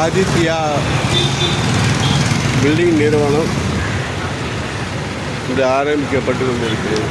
Aditya building நிறுவனம் இது ஆரம்பிக்கப்பட்டு கொண்டிருக்கிறது.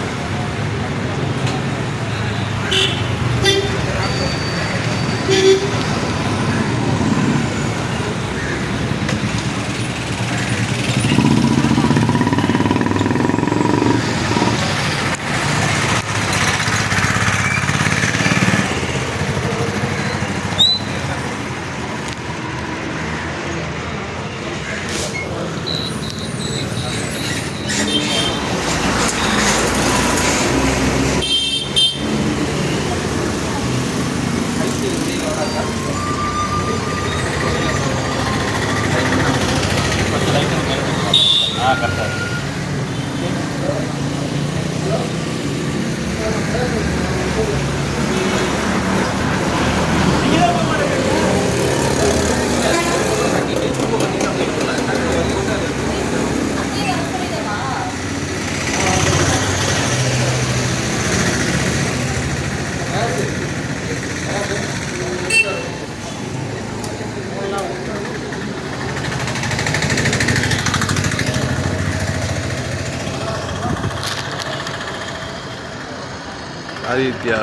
ஆதித்யா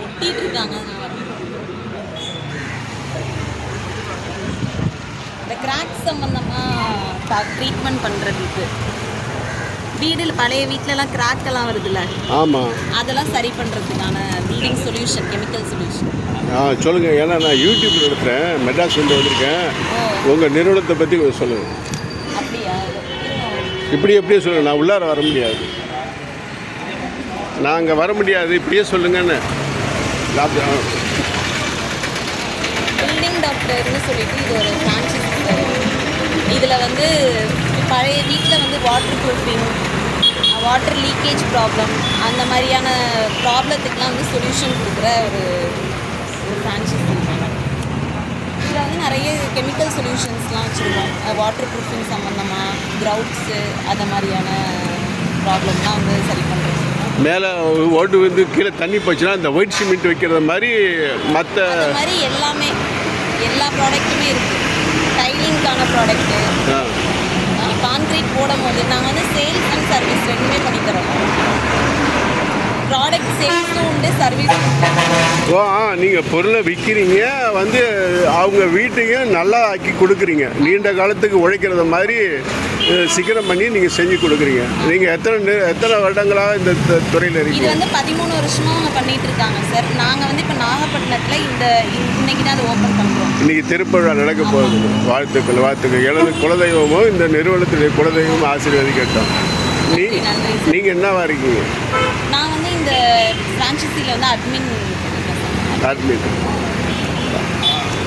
ஒட்டிட்டு இருக்காங்க. இந்த கிராக் சம்பந்தமாக ட்ரீட்மெண்ட் பண்ணுறதுக்கு வீடில் பழைய வீட்டிலலாம் கிராக் எல்லாம் வருதுல்ல, ஆமாம், அதெல்லாம் சரி பண்ணுறதுக்கான பில்டிங் சொல்யூஷன், கெமிக்கல் சொல்யூஷன். சொல்லுங்கள். ஏன்னா நான் யூடியூப்பில் எடுத்துகிறேன், மெட்ராஸ் வந்து வந்திருக்கேன். உங்கள் நிறுவனத்தை பற்றி கொஞ்சம் சொல்லுங்கள். அப்படியா? எப்படியே சொல்லுங்கள். நான் உள்ளார வர முடியாது, நான் அங்கே வர முடியாது. இப்படியே சொல்லுங்கன்னு. பில்டிங் டாக்டர்னு சொல்லிட்டு இது ஒரு ஃப்ரான்ச்சைஸ். இதில் வந்து பழைய வீட்டில் வந்து water proofing, water leakage problem, அந்த மாதிரியான ப்ராப்ளத்துக்கெலாம் வந்து சொல்யூஷன் கொடுக்குற ஒரு ஃப்ரான்ச்சைஸ். இதில் வந்து நிறைய கெமிக்கல் சொல்யூஷன்ஸ்லாம் வச்சுருக்கோம். வாட்டர் ப்ரூஃபிங் சம்மந்தமாக, க்ரவுட்ஸு, அந்த மாதிரியான ப்ராப்ளம்லாம் வந்து சரி பண்ணுறோம். மேலே ஓட்டு வந்து கீழே தண்ணி போச்சுன்னா இந்த ஒயிட் சிமெண்ட் வைக்கிறது மாதிரி மற்ற மாதிரி எல்லாமே, எல்லா ப்ராடக்ட்டுமே இருக்குது. டைலிங்கான ப்ராடக்ட்டு, கான்க்ரீட் போடும் போது நாங்கள் வந்து சேல்ஸ் அண்ட் சர்வீஸ் ரெண்டுமே பண்ணித்தரோம். ப்ராடக்ட் சேல்ஸும் உண்டு, சர்வீஸும் உண்டு. நீங்கள் பொருளை விற்கிறீங்க, வந்து அவங்க வீட்டுக்கு நல்லா ஆக்கி கொடுக்குறீங்க. நீண்ட காலத்துக்கு உழைக்கிறத மாதிரி சீக்கிரம் பண்ணி நீங்கள் செஞ்சு கொடுக்குறீங்க. நீங்கள் எத்தனை வருடங்களாக இந்த துறையில் இருக்கீங்க? இது வந்து 13 வருஷமாக அவங்க பண்ணிகிட்டு இருக்காங்க சார். நாங்கள் வந்து இப்போ நாகப்பட்டினத்தில் இன்னைக்கு தான் அதை ஓப்பன் பண்ணுறோம். இன்றைக்கி திருப்பழா நடக்க போகுது. வாழ்த்துக்கள். எனது குலதெய்வமும் இந்த நிறுவனத்துடைய குலதெய்வமும் ஆசீர்வதிக்கட்டும். நீங்கள் என்னவா இருக்கீங்க? நான் வந்து இந்த ஃப்ரான்ச்சைஸியில் வந்து அட்மின்.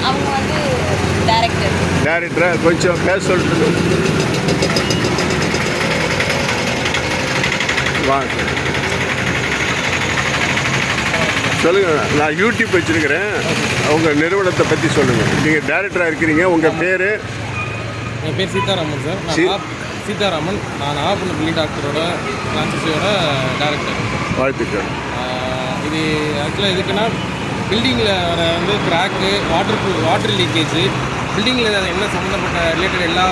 அவங்க வந்து டைரக்டரா? கொஞ்சம் பேச சொல்லிட்டு வாங்க. சொல்லுங்கள். நான் யூடியூப் வச்சுருக்கிறேன், உங்கள் நிறுவனத்தை பற்றி சொல்லுங்கள். நீங்கள் டைரக்டராக இருக்கிறீங்க, உங்கள் பேர்? என் பேர் சீதாராமன் சார். சீதாராமன். நான் நாகப்பட்டினம் பில்டிங் டாக்டரோட ஃப்ரான்ச்சைஸியோட டைரக்டர். வாழ்த்துக்கள். இது ஆக்சுவலாக எதுக்குன்னா, பில்டிங்கில் வர வந்து கிராக்கு, வாட்டர் லீக்கேஜ், பில்டிங்கில் என்ன சம்மந்தப்பட்ட ரிலேட்டட் எல்லா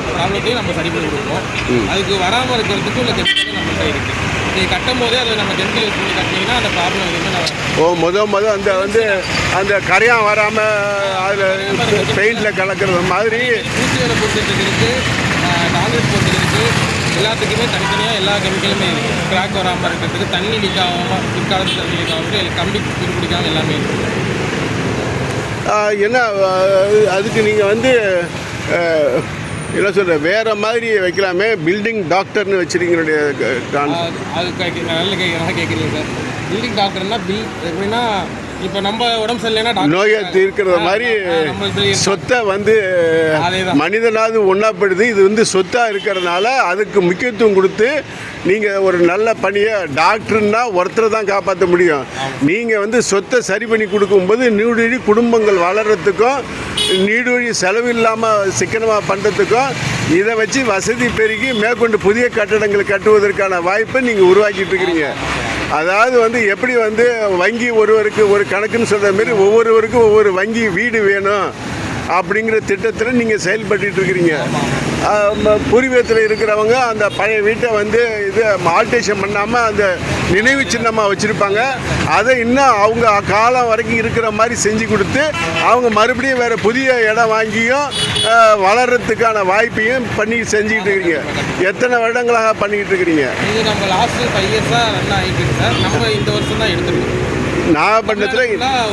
ப்ராப்ளத்தையும் நம்ம சரி பண்ணி கொடுப்போம். அதுக்கு வராமல் இருக்கிறதுக்கும் இல்லை கெமிக்கல் நம்மகிட்ட இருக்குது. நீங்கள் கட்டும் போதே அதை நம்ம கெமிக்கல் யூஸ் பண்ணி கட்டினீங்கன்னா அந்த ப்ராப்ளம் எதுவுமே அந்த கரையான் வராமல் அதில் பெயிண்டில் கலக்கிறது மாதிரி பூச்சி வேலை போட்டுறதுக்கு இருக்குது, காங்கிரீட் போட்டுறதுக்கு இருக்குது. எல்லாத்துக்குமே தனித்தனியாக எல்லா கெமிக்கலுமே இருக்குது. கிராக் வராமல் இருக்கிறதுக்கு, தண்ணி லீக் ஆகாமல், பிற்காலத்தில் தண்ணி லீக் ஆகாமல், கம்பி பிடிக்காமல் எல்லாமே இருக்குது. என்ன அதுக்கு நீங்கள் வந்து என்ன சொல்கிறேன், வேறு மாதிரி வைக்கலாமே, பில்டிங் டாக்டர்னு வச்சுருக்கீங்களுடைய அது நல்லா கேட்குறீங்க சார். பில்டிங் டாக்டர்னா எப்படின்னா இப்போ நம்ம உடம்பு சரியில்லைன்னா நோயை தீர்க்கிற மாதிரி சொத்தை வந்து மனிதனாவது ஒன்றாப்படுது. இது வந்து சொத்தாக இருக்கிறதுனால அதுக்கு முக்கியத்துவம் கொடுத்து நீங்கள் ஒரு நல்ல பணியை, டாக்டர்னா ஒருத்தரை தான் காப்பாற்ற முடியும். நீங்கள் வந்து சொத்தை சரி பண்ணி கொடுக்கும்போது நீடுவழி குடும்பங்கள் வளர்கிறதுக்கும் நீடுவழி செலவு இல்லாமல் சிக்கனமாக பண்ணுறதுக்கும் இதை வச்சு வசதி பெருகி மேற்கொண்டு புதிய கட்டடங்கள் கட்டுவதற்கான வாய்ப்பை நீங்கள் உருவாக்கிட்டு இருக்கிறீங்க. அதாவது வந்து எப்படி வந்து வங்கி ஒருவருக்கு ஒரு கணக்குன்னு சொல்கிற மாதிரி ஒவ்வொருவருக்கும் ஒவ்வொரு வங்கி வீடு வேணும் அப்படிங்கிற திட்டத்தில் நீங்கள் செயல்பட்டு இருக்கிறீங்க. பூர்வீகத்தில் இருக்கிறவங்க அந்த பழைய வீட்டை வந்து இது ஆல்டேஷன் பண்ணாமல் அந்த நினைவு சின்னமாக வச்சுருப்பாங்க. அதை இன்னும் அவங்க காலம் வரைக்கும் இருக்கிற மாதிரி செஞ்சு கொடுத்து அவங்க மறுபடியும் வேறு புதிய இடம் வாங்கியும் வளர்கிறதுக்கான வாய்ப்பையும் பண்ணி செஞ்சுக்கிட்டு இருக்கிறீங்க. எத்தனை வருடங்களாக பண்ணிக்கிட்டு இருக்கிறீங்க? இது நம்ம லாஸ்ட் 5 இயர்ஸாக ரன் ஆகிட்டு இருக்கு சார். நம்ம இந்த வருஷம் தான் எடுத்துருக்கோம். நாகப்பட்டினத்தில்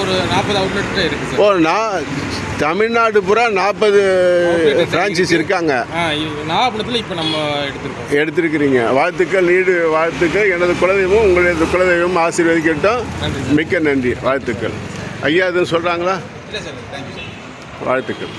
ஒரு 40 அவுட்லெட் இருக்குது சார். தமிழ்நாடு பூரா 40 ஃப்ரான்ச்சைஸ் இருக்காங்க. நாகப்பட்டினத்தில் இப்போ நம்ம எடுத்திருக்கிறீங்க. வாழ்த்துக்கள், வாழ்த்துக்கள். எனது குலதெய்வம் உங்களது குலதெய்வம் ஆசீர்வதிக்கட்டும். மிக்க நன்றி, வாழ்த்துக்கள். ஐயா எதுவும் சொல்கிறாங்களா? இல்லை சார், தேங்க்யூ சார். வாழ்த்துக்கள்.